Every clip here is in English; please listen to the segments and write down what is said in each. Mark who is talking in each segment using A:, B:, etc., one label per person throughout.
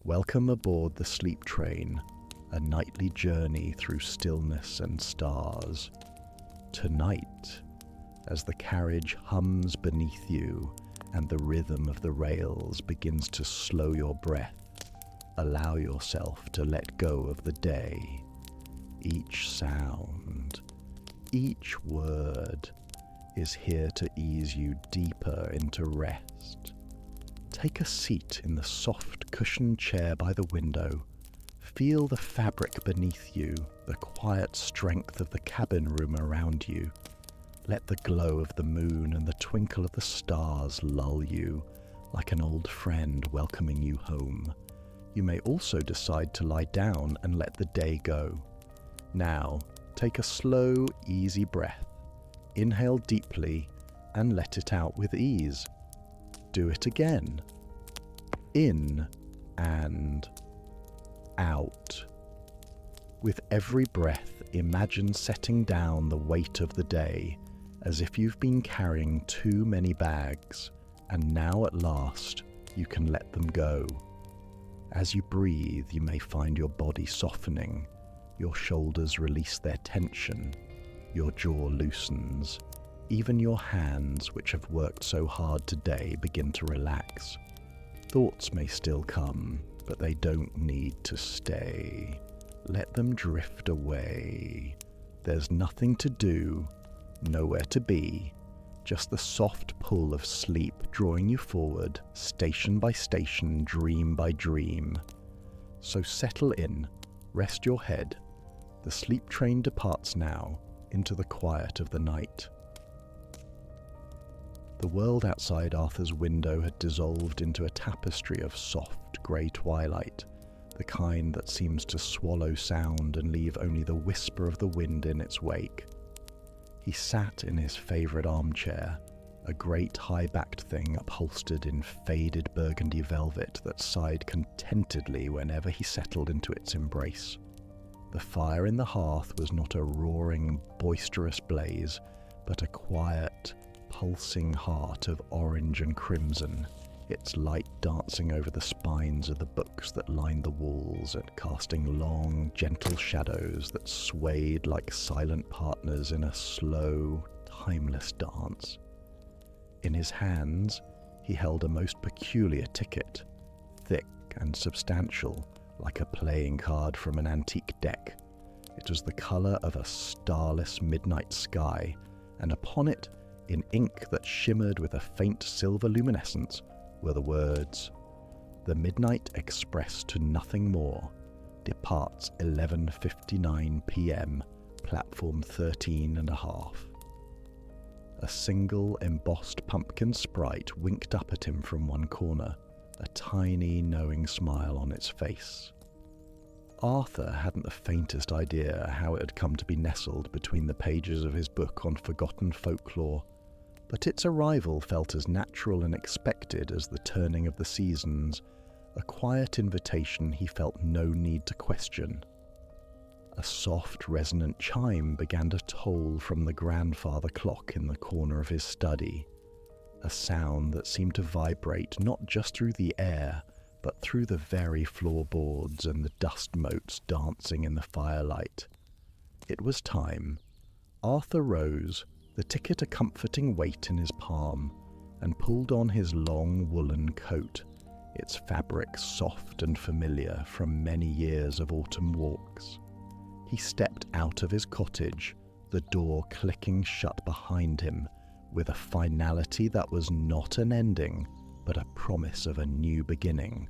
A: Welcome aboard the sleep train, a nightly journey through stillness and stars. Tonight, as the carriage hums beneath you and the rhythm of the rails begins to slow your breath, allow yourself to let go of the day. Each sound, each word is here to ease you deeper into rest. Take a seat in the soft cushioned chair by the window. Feel the fabric beneath you, the quiet strength of the cabin room around you. Let the glow of the moon and the twinkle of the stars lull you, like an old friend welcoming you home. You may also decide to lie down and let the day go. Now, take a slow, easy breath. Inhale deeply and let it out with ease. Do it again. In and out. With every breath, imagine setting down the weight of the day, as if you've been carrying too many bags, and now at last you can let them go. As you breathe, you may find your body softening, your shoulders release their tension, your jaw loosens, even your hands, which have worked so hard today, begin to relax. Thoughts may still come, but they don't need to stay. Let them drift away. There's nothing to do, nowhere to be, just the soft pull of sleep drawing you forward, station by station, dream by dream. So settle in, rest your head. The sleep train departs now into the quiet of the night. The world outside Arthur's window had dissolved into a tapestry of soft grey twilight, the kind that seems to swallow sound and leave only the whisper of the wind in its wake. He sat in his favourite armchair, a great high-backed thing upholstered in faded burgundy velvet that sighed contentedly whenever he settled into its embrace. The fire in the hearth was not a roaring, boisterous blaze, but a quiet, pulsing heart of orange and crimson, its light dancing over the spines of the books that lined the walls and casting long, gentle shadows that swayed like silent partners in a slow, timeless dance. In his hands, he held a most peculiar ticket, thick and substantial, like a playing card from an antique deck. It was the colour of a starless midnight sky, and upon it, in ink that shimmered with a faint silver luminescence, were the words, "The Midnight Express to Nothingmore departs 11:59 p.m, platform 13.5. A single embossed pumpkin sprite winked up at him from one corner, a tiny, knowing smile on its face. Arthur hadn't the faintest idea how it had come to be nestled between the pages of his book on forgotten folklore, but its arrival felt as natural and expected as the turning of the seasons, a quiet invitation he felt no need to question. A soft, resonant chime began to toll from the grandfather clock in the corner of his study, a sound that seemed to vibrate not just through the air, but through the very floorboards and the dust motes dancing in the firelight. It was time. Arthur rose, the ticket a comforting weight in his palm, and pulled on his long woolen coat, its fabric soft and familiar from many years of autumn walks. He stepped out of his cottage, the door clicking shut behind him, with a finality that was not an ending, but a promise of a new beginning.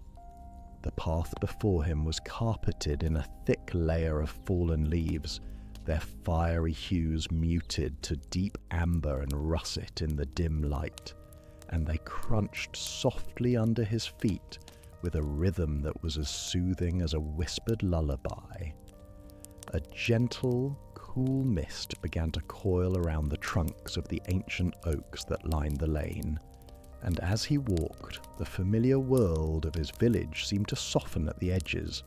A: The path before him was carpeted in a thick layer of fallen leaves, their fiery hues muted to deep amber and russet in the dim light, and they crunched softly under his feet with a rhythm that was as soothing as a whispered lullaby. A gentle, cool mist began to coil around the trunks of the ancient oaks that lined the lane, and as he walked, the familiar world of his village seemed to soften at the edges,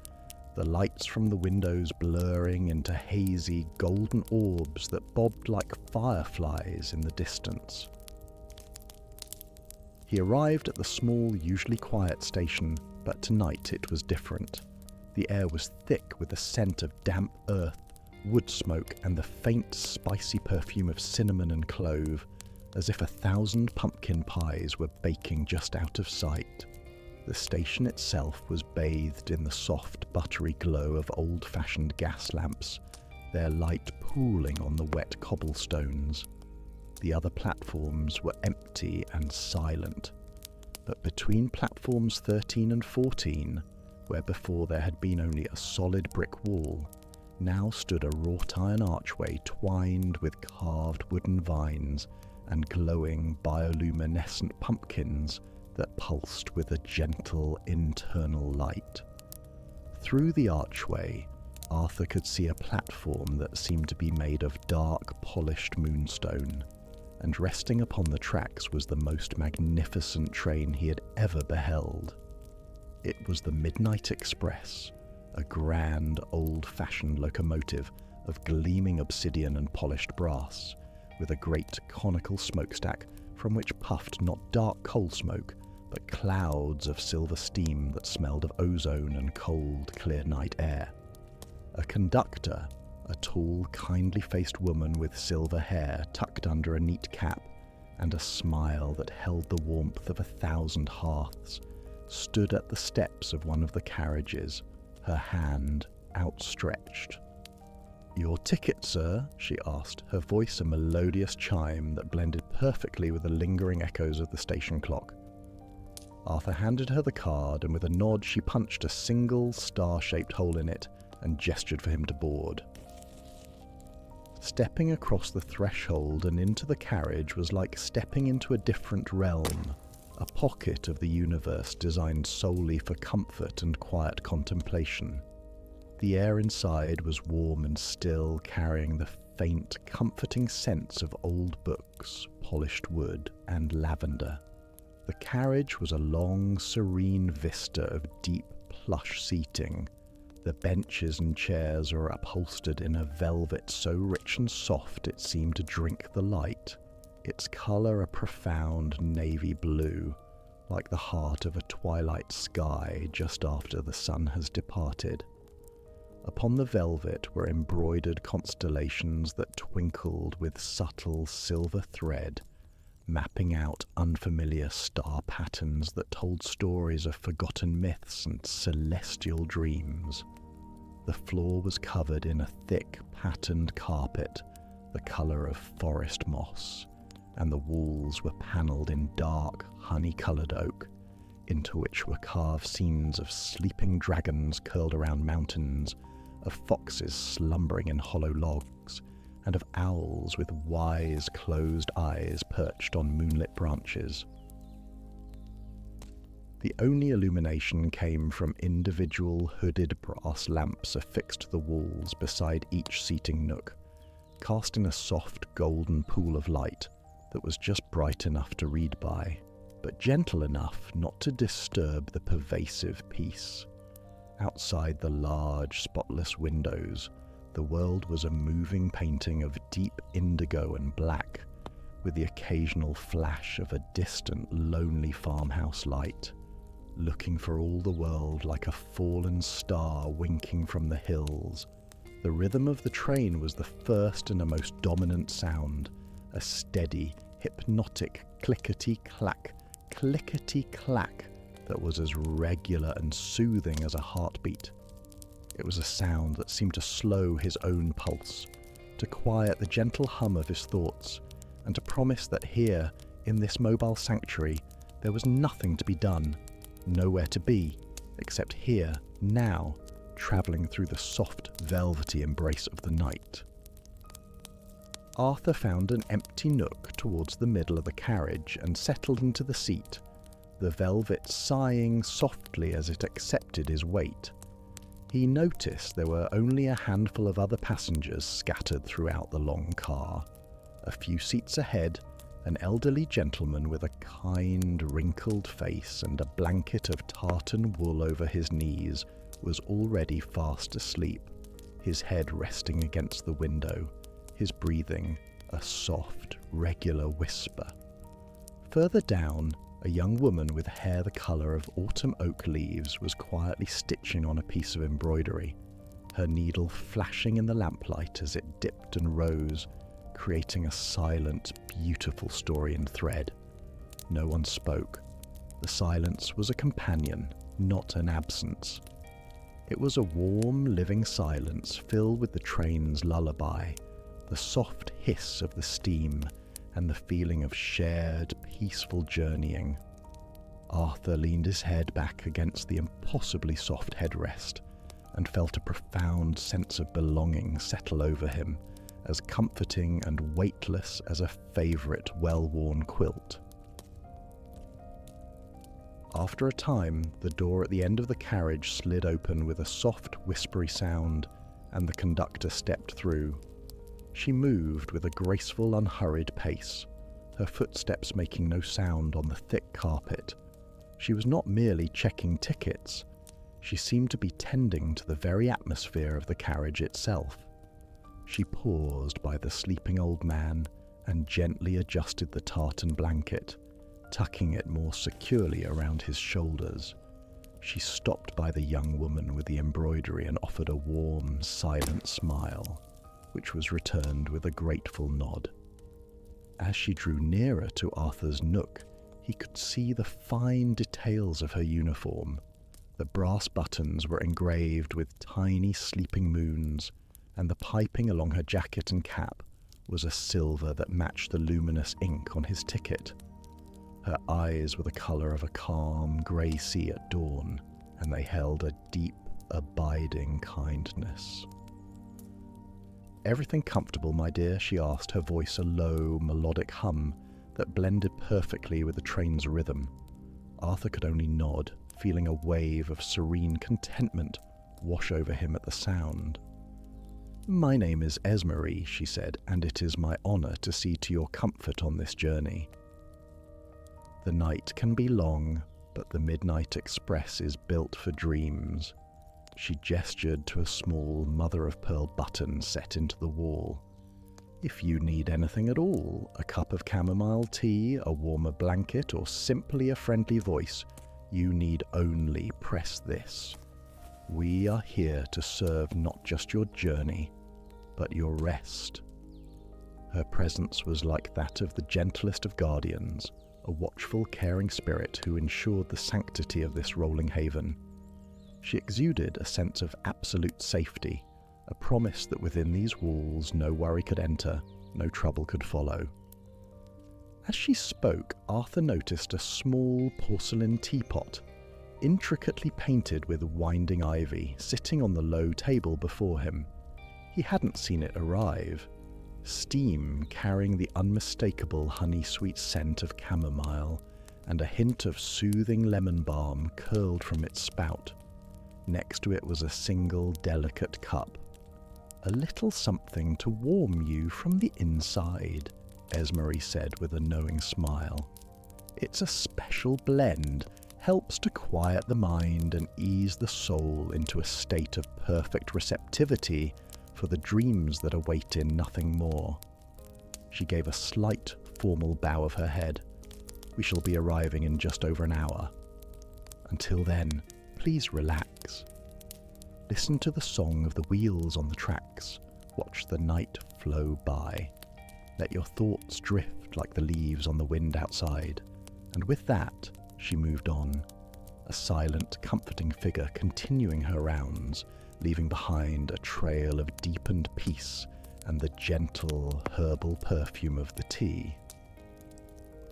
A: the lights from the windows blurring into hazy, golden orbs that bobbed like fireflies in the distance. He arrived at the small, usually quiet station, but but tonight it was different. The air was thick with the scent of damp earth, wood smoke, and the faint, spicy perfume of cinnamon and clove, as if 1,000 pumpkin pies were baking just out of sight. The station itself was bathed in the soft, buttery glow of old-fashioned gas lamps, their light pooling on the wet cobblestones. The other platforms were empty and silent, but between platforms 13 and 14, where before there had been only a solid brick wall, now stood a wrought iron archway twined with carved wooden vines and glowing bioluminescent pumpkins that pulsed with a gentle internal light. Through the archway, Arthur could see a platform that seemed to be made of dark, polished moonstone, and resting upon the tracks was the most magnificent train he had ever beheld. It was the Midnight Express, a grand, old-fashioned locomotive of gleaming obsidian and polished brass, with a great conical smokestack from which puffed not dark coal smoke, but clouds of silver steam that smelled of ozone and cold, clear night air. A conductor, a tall, kindly-faced woman with silver hair tucked under a neat cap and a smile that held the warmth of 1,000 hearths, stood at the steps of one of the carriages, her hand outstretched. "Your ticket, sir?" she asked, her voice a melodious chime that blended perfectly with the lingering echoes of the station clock. Arthur handed her the card, and with a nod she punched a single star-shaped hole in it and gestured for him to board. Stepping across the threshold and into the carriage was like stepping into a different realm, a pocket of the universe designed solely for comfort and quiet contemplation. The air inside was warm and still, carrying the faint, comforting scents of old books, polished wood, and lavender. The carriage was a long, serene vista of deep, plush seating. The benches and chairs were upholstered in a velvet so rich and soft it seemed to drink the light, its colour a profound navy blue, like the heart of a twilight sky just after the sun has departed. Upon the velvet were embroidered constellations that twinkled with subtle silver thread, mapping out unfamiliar star patterns that told stories of forgotten myths and celestial dreams. The floor was covered in a thick, patterned carpet, the colour of forest moss, and the walls were panelled in dark, honey-coloured oak, into which were carved scenes of sleeping dragons curled around mountains, of foxes slumbering in hollow logs, and of owls with wise, closed eyes perched on moonlit branches. The only illumination came from individual hooded brass lamps affixed to the walls beside each seating nook, casting a soft golden pool of light that was just bright enough to read by, but gentle enough not to disturb the pervasive peace. Outside the large, spotless windows, the world was a moving painting of deep indigo and black, with the occasional flash of a distant, lonely farmhouse light, looking for all the world like a fallen star winking from the hills. The rhythm of the train was the first and a most dominant sound, a steady, hypnotic clickety-clack, clickety-clack that was as regular and soothing as a heartbeat. It was a sound that seemed to slow his own pulse, to quiet the gentle hum of his thoughts, and to promise that here, in this mobile sanctuary, there was nothing to be done, nowhere to be, except here, now, travelling through the soft, velvety embrace of the night. Arthur found an empty nook towards the middle of the carriage and settled into the seat, the velvet sighing softly as it accepted his weight. He noticed there were only a handful of other passengers scattered throughout the long car. A few seats ahead, an elderly gentleman with a kind, wrinkled face and a blanket of tartan wool over his knees was already fast asleep, his head resting against the window, his breathing a soft, regular whisper. Further down, A young woman with hair the colour of autumn oak leaves was quietly stitching on a piece of embroidery, her needle flashing in the lamplight as it dipped and rose, creating a silent, beautiful story in thread. No one spoke. The silence was a companion, not an absence. It was a warm, living silence filled with the train's lullaby, the soft hiss of the steam, and the feeling of shared, peaceful journeying. Arthur leaned his head back against the impossibly soft headrest and felt a profound sense of belonging settle over him, as comforting and weightless as a favourite well-worn quilt. After a time, the door at the end of the carriage slid open with a soft, whispery sound, and the conductor stepped through. She moved with a graceful, unhurried pace, her footsteps making no sound on the thick carpet. She was not merely checking tickets. She seemed to be tending to the very atmosphere of the carriage itself. She paused by the sleeping old man and gently adjusted the tartan blanket, tucking it more securely around his shoulders. She stopped by the young woman with the embroidery and offered a warm, silent smile, which was returned with a grateful nod. As she drew nearer to Arthur's nook, he could see the fine details of her uniform. The brass buttons were engraved with tiny sleeping moons, and the piping along her jacket and cap was a silver that matched the luminous ink on his ticket. Her eyes were the colour of a calm, grey sea at dawn, and they held a deep, abiding kindness. "Everything comfortable, my dear?" she asked, her voice a low, melodic hum that blended perfectly with the train's rhythm. Arthur could only nod, feeling a wave of serene contentment wash over him at the sound. "My name is Esmery," she said, "and it is my honour to see to your comfort on this journey. The night can be long, but the Midnight Express is built for dreams." She gestured to a small mother-of-pearl button set into the wall. "If you need anything at all, a cup of chamomile tea, a warmer blanket, or simply a friendly voice, you need only press this. We are here to serve not just your journey, but your rest." Her presence was like that of the gentlest of guardians, a watchful, caring spirit who ensured the sanctity of this rolling haven. She exuded a sense of absolute safety, a promise that within these walls no worry could enter, no trouble could follow. As she spoke, Arthur noticed a small porcelain teapot, intricately painted with winding ivy, sitting on the low table before him. He hadn't seen it arrive. Steam carrying the unmistakable honey-sweet scent of chamomile, and a hint of soothing lemon balm curled from its spout. Next to it was a single delicate cup. "A little something to warm you from the inside," Esmery said with a knowing smile. "It's a special blend, helps to quiet the mind and ease the soul into a state of perfect receptivity for the dreams that await in Nothingmore." She gave a slight, formal bow of her head. "We shall be arriving in just over an hour. Until then, please relax. Listen to the song of the wheels on the tracks. Watch the night flow by. Let your thoughts drift like the leaves on the wind outside." And with that, she moved on, a silent, comforting figure continuing her rounds, leaving behind a trail of deepened peace and the gentle, herbal perfume of the tea.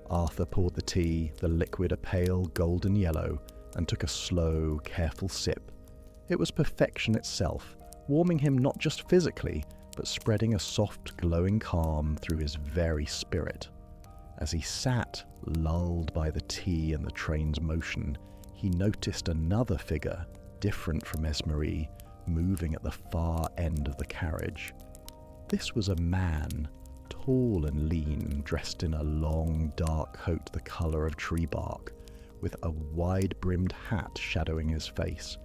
A: Arthur poured the tea, the liquid a pale golden yellow, and took a slow, careful sip. It was perfection itself, warming him not just physically, but spreading a soft, glowing calm through his very spirit. As he sat, lulled by the tea and the train's motion, he noticed another figure, different from Esmery, moving at the far end of the carriage. This was a man, tall and lean, dressed in a long, dark coat the colour of tree bark, with a wide-brimmed hat shadowing his face.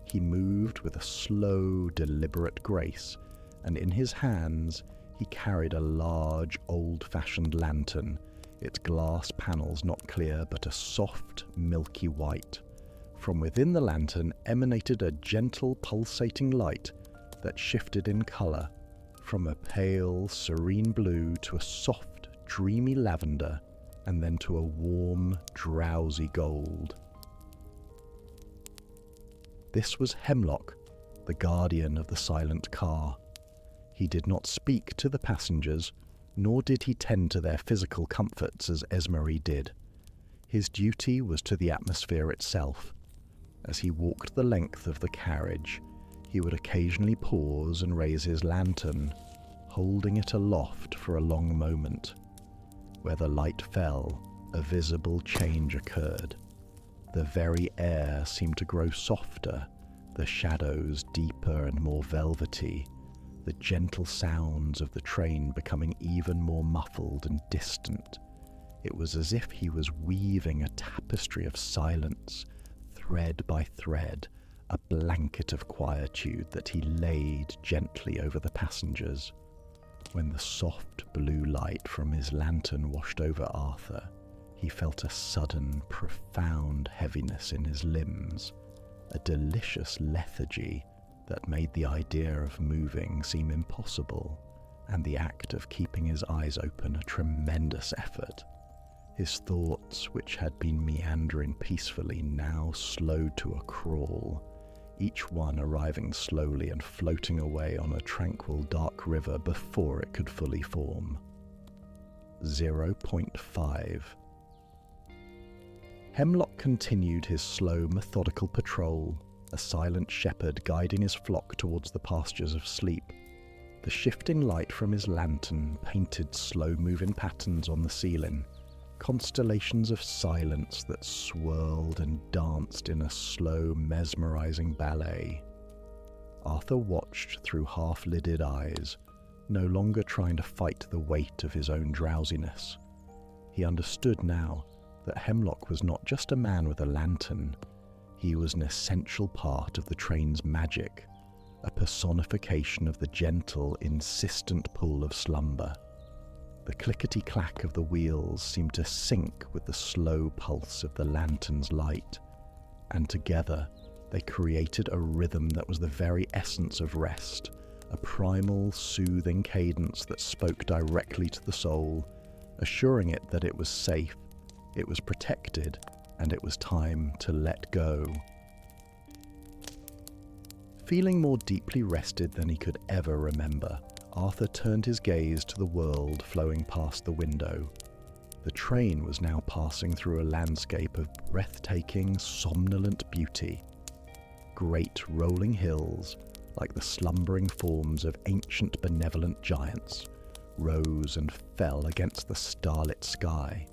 A: He moved with a slow, deliberate grace, and in his hands he carried a large, old-fashioned lantern, its glass panels not clear but a soft, milky white. From within the lantern emanated a gentle, pulsating light that shifted in colour, from a pale, serene blue to a soft, dreamy lavender, and then to a warm, drowsy gold. This was Hemlock, the guardian of the silent car. He did not speak to the passengers, nor did he tend to their physical comforts as Esmery did. His duty was to the atmosphere itself. As he walked the length of the carriage, he would occasionally pause and raise his lantern, holding it aloft for a long moment. Where the light fell, a visible change occurred. The very air seemed to grow softer, the shadows deeper and more velvety, the gentle sounds of the train becoming even more muffled and distant. It was as if he was weaving a tapestry of silence, thread by thread, a blanket of quietude that he laid gently over the passengers. When the soft blue light from his lantern washed over Arthur, he felt a sudden, profound heaviness in his limbs, a delicious lethargy that made the idea of moving seem impossible, and the act of keeping his eyes open a tremendous effort. His thoughts, which had been meandering peacefully, now slowed to a crawl, each one arriving slowly and floating away on a tranquil dark river before it could fully form. 0.5. Hemlock continued his slow, methodical patrol, a silent shepherd guiding his flock towards the pastures of sleep. The shifting light from his lantern painted slow-moving patterns on the ceiling, constellations of silence that swirled and danced in a slow, mesmerizing ballet. Arthur watched through half-lidded eyes, no longer trying to fight the weight of his own drowsiness. He understood now that Hemlock was not just a man with a lantern. He was an essential part of the train's magic, a personification of the gentle, insistent pull of slumber. The clickety-clack of the wheels seemed to sync with the slow pulse of the lantern's light, and together they created a rhythm that was the very essence of rest, a primal, soothing cadence that spoke directly to the soul, assuring it that it was safe, it was protected, and it was time to let go. Feeling more deeply rested than he could ever remember, Arthur turned his gaze to the world flowing past the window. The train was now passing through a landscape of breathtaking, somnolent beauty. Great rolling hills, like the slumbering forms of ancient benevolent giants, rose and fell against the starlit sky.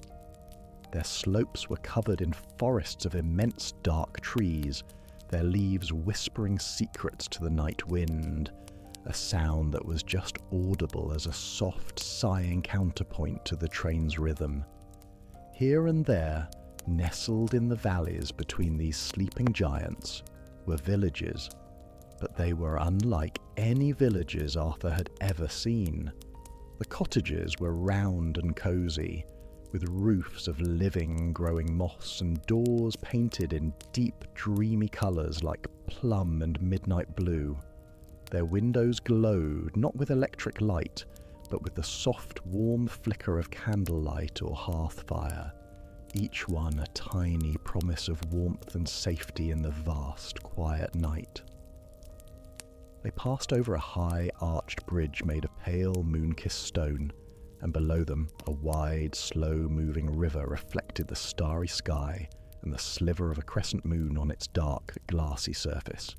A: Their slopes were covered in forests of immense dark trees, their leaves whispering secrets to the night wind, a sound that was just audible as a soft, sighing counterpoint to the train's rhythm. Here and there, nestled in the valleys between these sleeping giants, were villages, but they were unlike any villages Arthur had ever seen. The cottages were round and cosy, with roofs of living, growing moss and doors painted in deep, dreamy colours like plum and midnight blue. Their windows glowed not with electric light, but with the soft, warm flicker of candlelight or hearth fire, each one a tiny promise of warmth and safety in the vast, quiet night. They passed over a high, arched bridge made of pale, moon-kissed stone, and below them a wide, slow-moving river reflected the starry sky and the sliver of a crescent moon on its dark, glassy surface.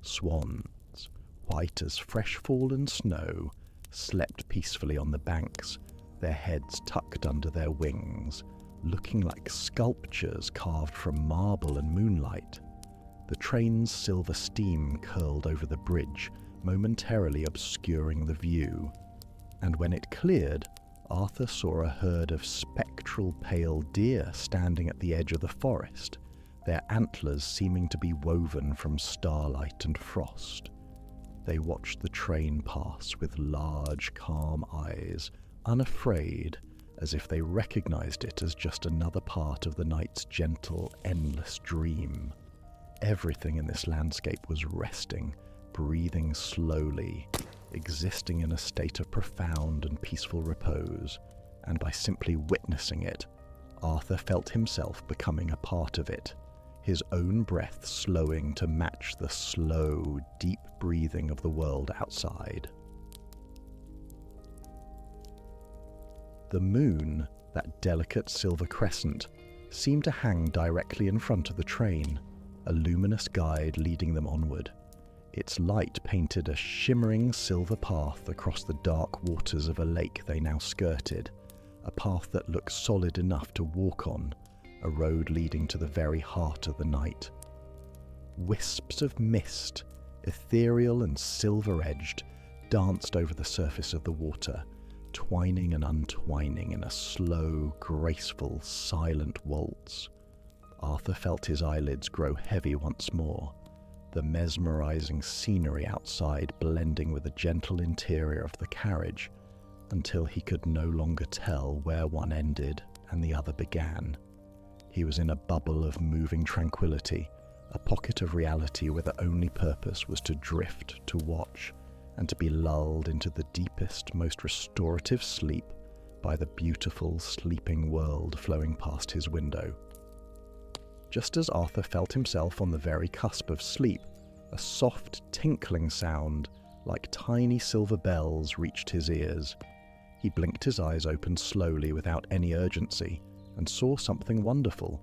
A: Swans, white as fresh-fallen snow, slept peacefully on the banks, their heads tucked under their wings, looking like sculptures carved from marble and moonlight. The train's silver steam curled over the bridge, momentarily obscuring the view, and when it cleared, Arthur saw a herd of spectral pale deer standing at the edge of the forest, their antlers seeming to be woven from starlight and frost. They watched the train pass with large, calm eyes, unafraid, as if they recognized it as just another part of the night's gentle, endless dream. Everything in this landscape was resting, breathing slowly, existing in a state of profound and peaceful repose, and by simply witnessing it, Arthur felt himself becoming a part of it, his own breath slowing to match the slow, deep breathing of the world outside. The moon, that delicate silver crescent, seemed to hang directly in front of the train, a luminous guide leading them onward. Its light painted a shimmering silver path across the dark waters of a lake they now skirted, a path that looked solid enough to walk on, a road leading to the very heart of the night. Wisps of mist, ethereal and silver-edged, danced over the surface of the water, twining and untwining in a slow, graceful, silent waltz. Arthur felt his eyelids grow heavy once more, the mesmerizing scenery outside blending with the gentle interior of the carriage, until he could no longer tell where one ended and the other began. He was in a bubble of moving tranquility, a pocket of reality where the only purpose was to drift, to watch, and to be lulled into the deepest, most restorative sleep by the beautiful, sleeping world flowing past his window. Just as Arthur felt himself on the very cusp of sleep, a soft, tinkling sound, like tiny silver bells, reached his ears. He blinked his eyes open slowly without any urgency, and saw something wonderful.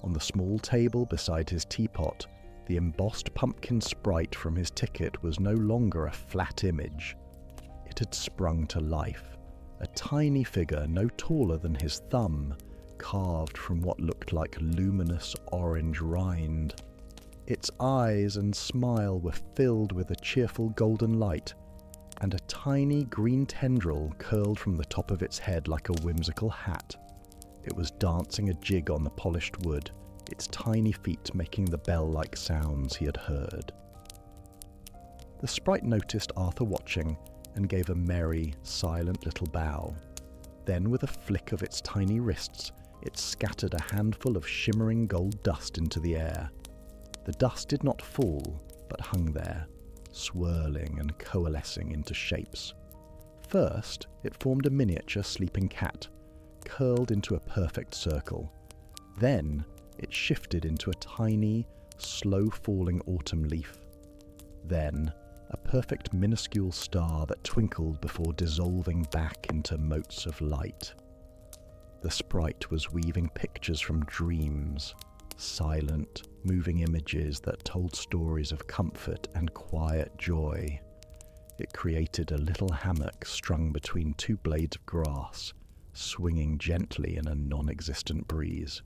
A: On the small table beside his teapot, the embossed pumpkin sprite from his ticket was no longer a flat image. It had sprung to life, a tiny figure no taller than his thumb, carved from what looked like luminous orange rind. Its eyes and smile were filled with a cheerful golden light, and a tiny green tendril curled from the top of its head like a whimsical hat. It was dancing a jig on the polished wood, its tiny feet making the bell-like sounds he had heard. The sprite noticed Arthur watching and gave a merry, silent little bow. Then, with a flick of its tiny wrists, it scattered a handful of shimmering gold dust into the air. The dust did not fall, but hung there, swirling and coalescing into shapes. First, it formed a miniature sleeping cat, curled into a perfect circle. Then, it shifted into a tiny, slow-falling autumn leaf. Then, a perfect minuscule star that twinkled before dissolving back into motes of light. The sprite was weaving pictures from dreams, silent, moving images that told stories of comfort and quiet joy. It created a little hammock strung between two blades of grass, swinging gently in a non-existent breeze.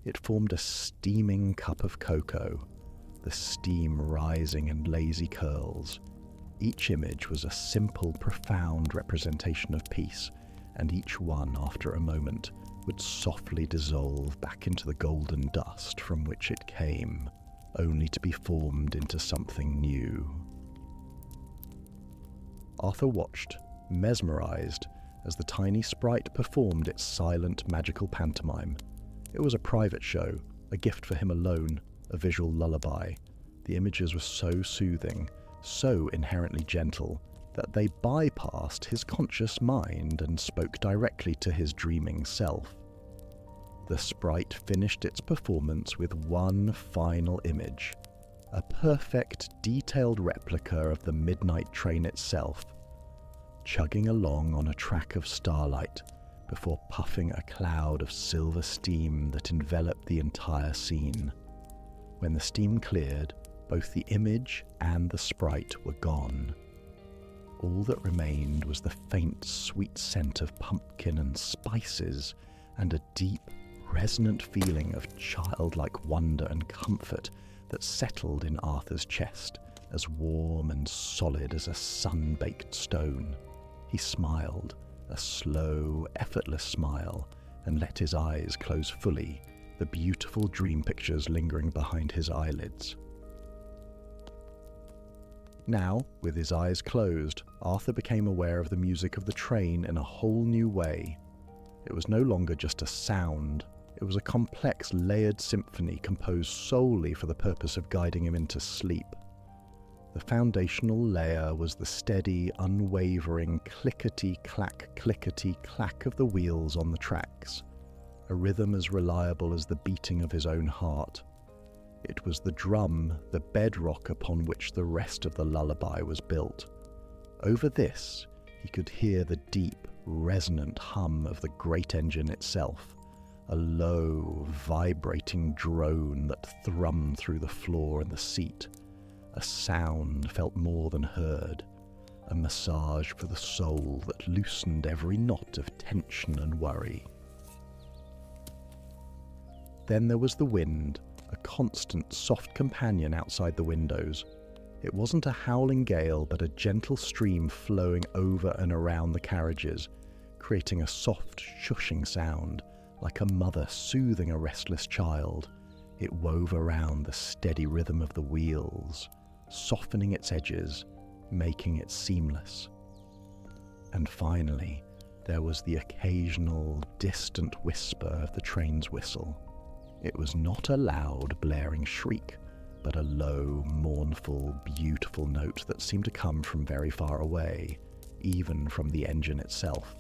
A: It formed a steaming cup of cocoa, the steam rising in lazy curls. Each image was a simple, profound representation of peace, and each one, after a moment, would softly dissolve back into the golden dust from which it came, only to be formed into something new. Arthur watched, mesmerized, as the tiny sprite performed its silent, magical pantomime. It was a private show, a gift for him alone, a visual lullaby. The images were so soothing, so inherently gentle, that they bypassed his conscious mind and spoke directly to his dreaming self. The sprite finished its performance with one final image, a perfect, detailed replica of the midnight train itself, chugging along on a track of starlight before puffing a cloud of silver steam that enveloped the entire scene. When the steam cleared, both the image and the sprite were gone. All that remained was the faint, sweet scent of pumpkin and spices, and a deep, resonant feeling of childlike wonder and comfort that settled in Arthur's chest, as warm and solid as a sun-baked stone. He smiled, a slow, effortless smile, and let his eyes close fully, the beautiful dream pictures lingering behind his eyelids. Now, with his eyes closed, Arthur became aware of the music of the train in a whole new way. It was no longer just a sound. It was a complex, layered symphony composed solely for the purpose of guiding him into sleep. The foundational layer was the steady, unwavering clickety-clack of the wheels on the tracks, a rhythm as reliable as the beating of his own heart. It was the drum, the bedrock upon which the rest of the lullaby was built. Over this, he could hear the deep, resonant hum of the great engine itself, a low, vibrating drone that thrummed through the floor and the seat, a sound felt more than heard, a massage for the soul that loosened every knot of tension and worry. Then there was the wind, a constant, soft companion outside the windows. It wasn't a howling gale, but a gentle stream flowing over and around the carriages, creating a soft, shushing sound, like a mother soothing a restless child. It wove around the steady rhythm of the wheels, softening its edges, making it seamless. And finally, there was the occasional, distant whisper of the train's whistle. It was not a loud, blaring shriek, but a low, mournful, beautiful note that seemed to come from very far away, even from the engine itself.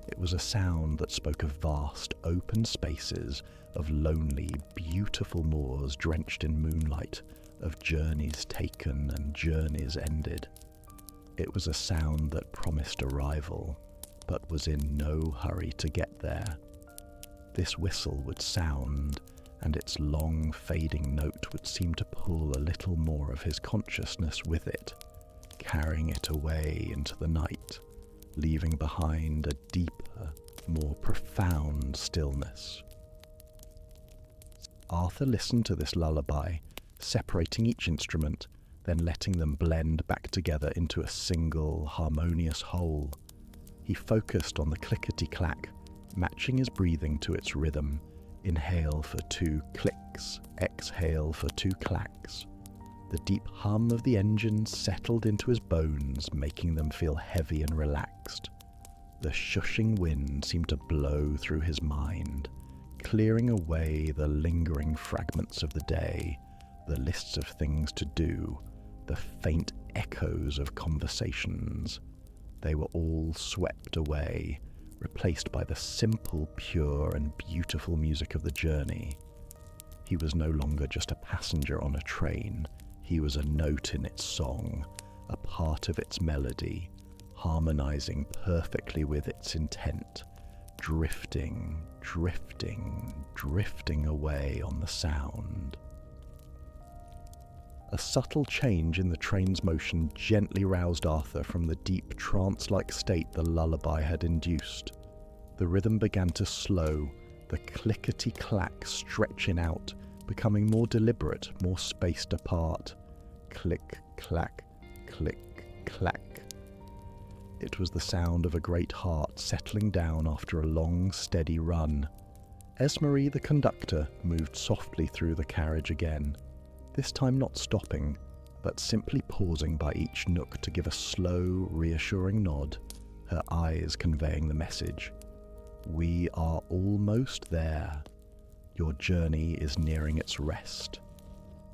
A: It was a sound that spoke of vast, open spaces, of lonely, beautiful moors drenched in moonlight, of journeys taken and journeys ended. It was a sound that promised arrival, but was in no hurry to get there. This whistle would sound, and its long, fading note would seem to pull a little more of his consciousness with it, carrying it away into the night, leaving behind a deeper, more profound stillness. Arthur listened to this lullaby, separating each instrument, then letting them blend back together into a single, harmonious whole. He focused on the clickety-clack, matching his breathing to its rhythm. Inhale for 2 clicks, exhale for 2 clacks. The deep hum of the engine settled into his bones, making them feel heavy and relaxed. The shushing wind seemed to blow through his mind, clearing away the lingering fragments of the day, the lists of things to do, the faint echoes of conversations. They were all swept away, replaced by the simple, pure, and beautiful music of the journey. He was no longer just a passenger on a train. He was a note in its song, a part of its melody, harmonizing perfectly with its intent, drifting away on the sound. A subtle change in the train's motion gently roused Arthur from the deep trance-like state the lullaby had induced. The rhythm began to slow, the clickety-clack stretching out, becoming more deliberate, more spaced apart. Click, clack, click, clack. It was the sound of a great heart settling down after a long, steady run. Esmery, the conductor, moved softly through the carriage again, this time not stopping, but simply pausing by each nook to give a slow, reassuring nod, her eyes conveying the message. We are almost there. Your journey is nearing its rest.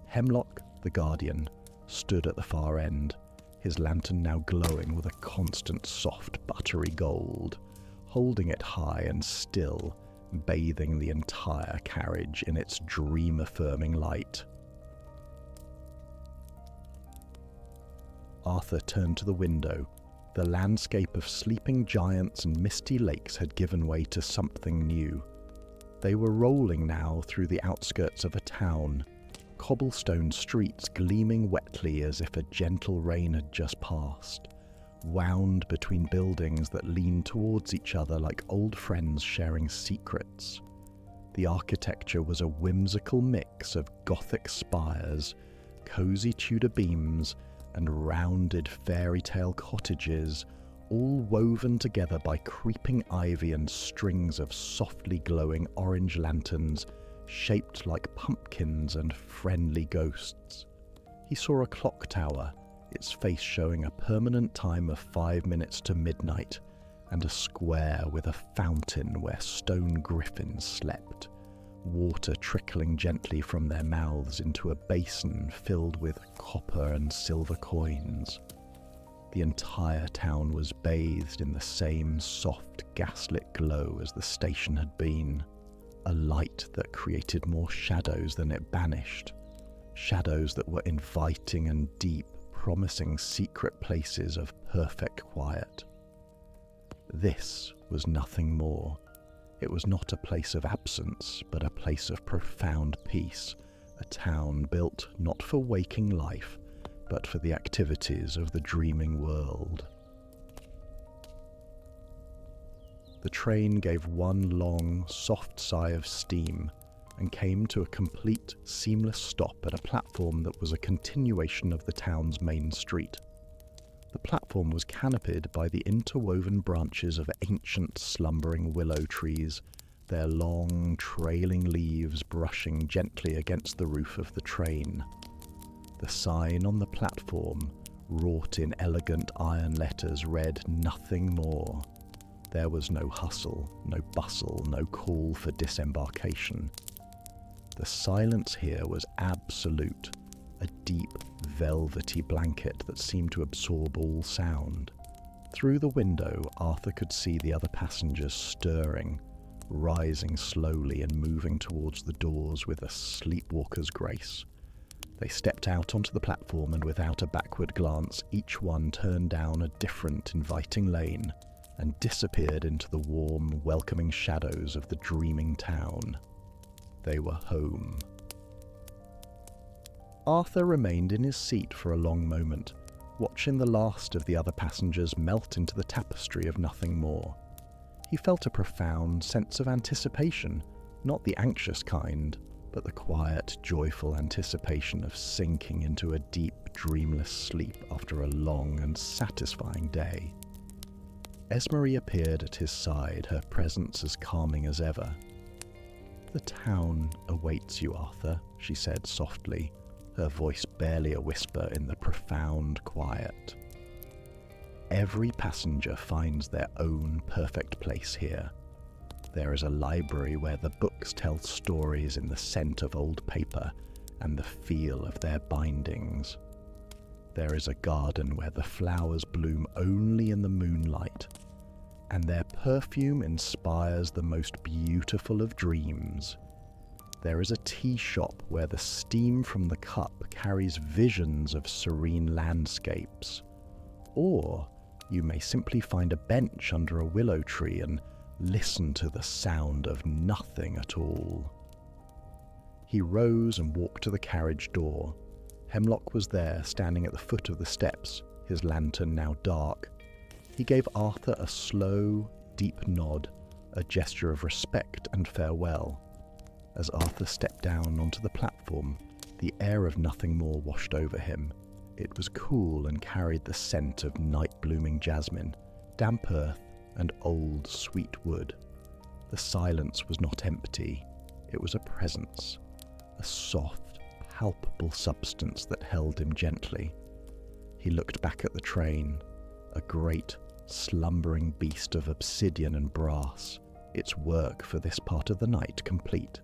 A: Hemlock, the guardian, stood at the far end, his lantern now glowing with a constant soft buttery gold, holding it high and still, bathing the entire carriage in its dream-affirming light. Arthur turned to the window. The landscape of sleeping giants and misty lakes had given way to something new. They were rolling now through the outskirts of a town, cobblestone streets gleaming wetly as if a gentle rain had just passed, wound between buildings that leaned towards each other like old friends sharing secrets. The architecture was a whimsical mix of Gothic spires, cozy Tudor beams, and rounded fairy tale cottages, all woven together by creeping ivy and strings of softly glowing orange lanterns shaped like pumpkins and friendly ghosts. He saw a clock tower, its face showing a permanent time of 5 minutes to midnight, and a square with a fountain where stone griffins slept, water trickling gently from their mouths into a basin filled with copper and silver coins. The entire town was bathed in the same soft gaslit glow as the station had been, a light that created more shadows than it banished, shadows that were inviting and deep, promising secret places of perfect quiet. This was Nothingmore. It was not a place of absence, but a place of profound peace, a town built not for waking life, but for the activities of the dreaming world. The train gave one long, soft sigh of steam and came to a complete, seamless stop at a platform that was a continuation of the town's main street. The platform was canopied by the interwoven branches of ancient, slumbering willow trees, their long, trailing leaves brushing gently against the roof of the train. The sign on the platform, wrought in elegant iron letters, read "Nothingmore." There was no hustle, no bustle, no call for disembarkation. The silence here was absolute, a deep, velvety blanket that seemed to absorb all sound. Through the window, Arthur could see the other passengers stirring, rising slowly and moving towards the doors with a sleepwalker's grace. They stepped out onto the platform, and without a backward glance, each one turned down a different, inviting lane and disappeared into the warm, welcoming shadows of the dreaming town. They were home. Arthur remained in his seat for a long moment, watching the last of the other passengers melt into the tapestry of Nothingmore. He felt a profound sense of anticipation, not the anxious kind, but the quiet, joyful anticipation of sinking into a deep, dreamless sleep after a long and satisfying day. Esmery appeared at his side, her presence as calming as ever. "The town awaits you, Arthur," she said softly, her voice barely a whisper in the profound quiet. "Every passenger finds their own perfect place here. There is a library where the books tell stories in the scent of old paper and the feel of their bindings. There is a garden where the flowers bloom only in the moonlight, and their perfume inspires the most beautiful of dreams. There is a tea shop where the steam from the cup carries visions of serene landscapes. Or you may simply find a bench under a willow tree and listen to the sound of nothing at all." He rose and walked to the carriage door. Hemlock was there, standing at the foot of the steps, his lantern now dark. He gave Arthur a slow, deep nod, a gesture of respect and farewell. As Arthur stepped down onto the platform, the air of Nothingmore washed over him. It was cool and carried the scent of night-blooming jasmine, damp earth, and old, sweet wood. The silence was not empty. It was a presence, a soft, palpable substance that held him gently. He looked back at the train, a great, slumbering beast of obsidian and brass, its work for this part of the night complete.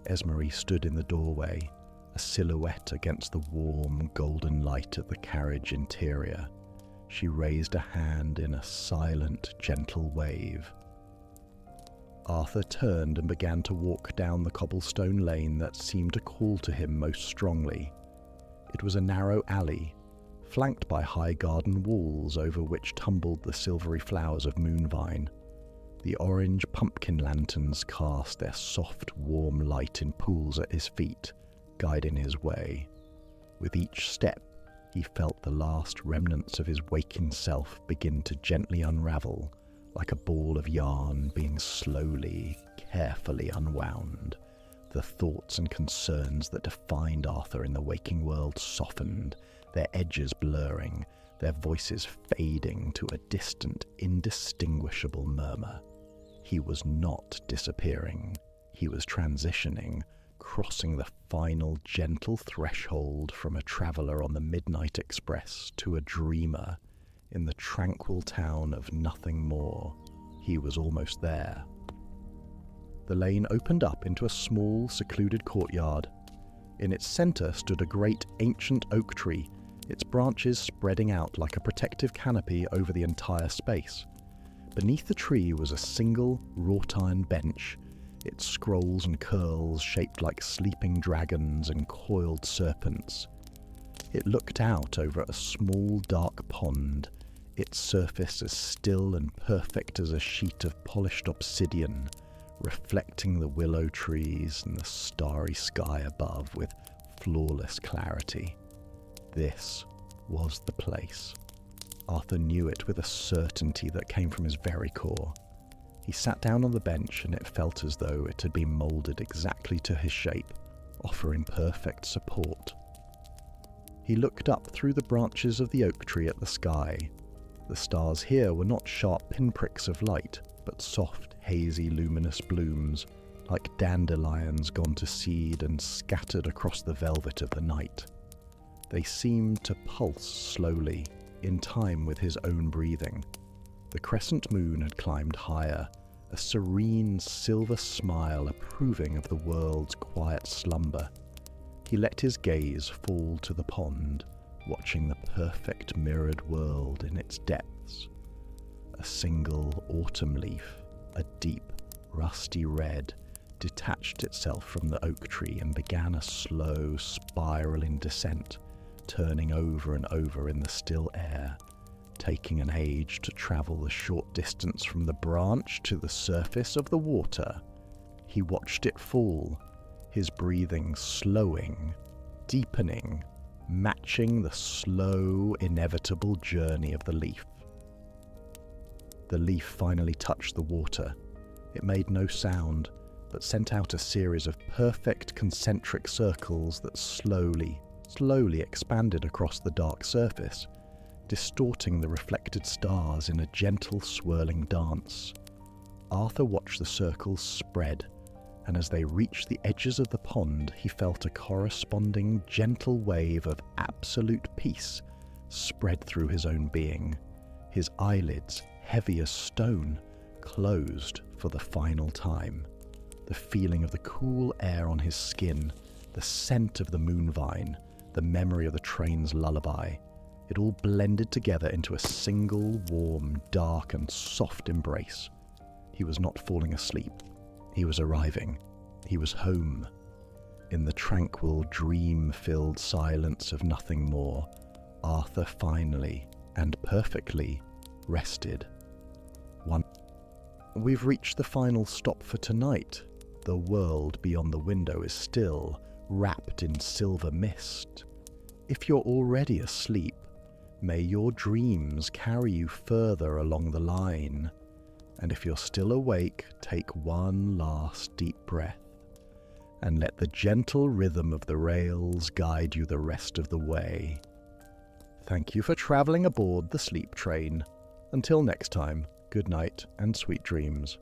A: Esmery stood in the doorway, a silhouette against the warm, golden light of the carriage interior. She raised a hand in a silent, gentle wave. Arthur turned and began to walk down the cobblestone lane that seemed to call to him most strongly. It was a narrow alley, flanked by high garden walls over which tumbled the silvery flowers of moonvine. The orange pumpkin lanterns cast their soft, warm light in pools at his feet, guiding his way. With each step, he felt the last remnants of his waking self begin to gently unravel, like a ball of yarn being slowly, carefully unwound. The thoughts and concerns that defined Arthur in the waking world softened, their edges blurring, their voices fading to a distant, indistinguishable murmur. He was not disappearing. He was transitioning, crossing the final gentle threshold from a traveller on the Midnight Express to a dreamer in the tranquil town of Nothingmore. He was almost there. The lane opened up into a small, secluded courtyard. In its centre stood a great ancient oak tree, its branches spreading out like a protective canopy over the entire space. Beneath the tree was a single wrought iron bench, its scrolls and curls shaped like sleeping dragons and coiled serpents. It looked out over a small dark pond, its surface as still and perfect as a sheet of polished obsidian, reflecting the willow trees and the starry sky above with flawless clarity. This was the place. Arthur knew it with a certainty that came from his very core. He sat down on the bench and it felt as though it had been moulded exactly to his shape, offering perfect support. He looked up through the branches of the oak tree at the sky. The stars here were not sharp pinpricks of light, but soft, hazy, luminous blooms, like dandelions gone to seed and scattered across the velvet of the night. They seemed to pulse slowly, in time with his own breathing. The crescent moon had climbed higher, a serene silver smile approving of the world's quiet slumber. He let his gaze fall to the pond, watching the perfect mirrored world in its depths. A single autumn leaf, a deep, rusty red, detached itself from the oak tree and began a slow, spiraling descent, turning over and over in the still air, taking an age to travel the short distance from the branch to the surface of the water. He watched it fall, his breathing slowing, deepening, matching the slow, inevitable journey of the leaf. The leaf finally touched the water. It made no sound, but sent out a series of perfect concentric circles that slowly expanded across the dark surface, distorting the reflected stars in a gentle swirling dance. Arthur watched the circles spread, and as they reached the edges of the pond, he felt a corresponding gentle wave of absolute peace spread through his own being. His eyelids, heavy as stone, closed for the final time. The feeling of the cool air on his skin, the scent of the moonvine, the memory of the train's lullaby, it all blended together into a single, warm, dark and soft embrace. He was not falling asleep. He was arriving. He was home. In the tranquil, dream-filled silence of Nothingmore, Arthur finally and perfectly rested. We've reached the final stop for tonight. The world beyond the window is still, wrapped in silver mist. If you're already asleep, may your dreams carry you further along the line. And if you're still awake, take one last deep breath and let the gentle rhythm of the rails guide you the rest of the way. Thank you for travelling aboard the sleep train. Until next time, good night and sweet dreams.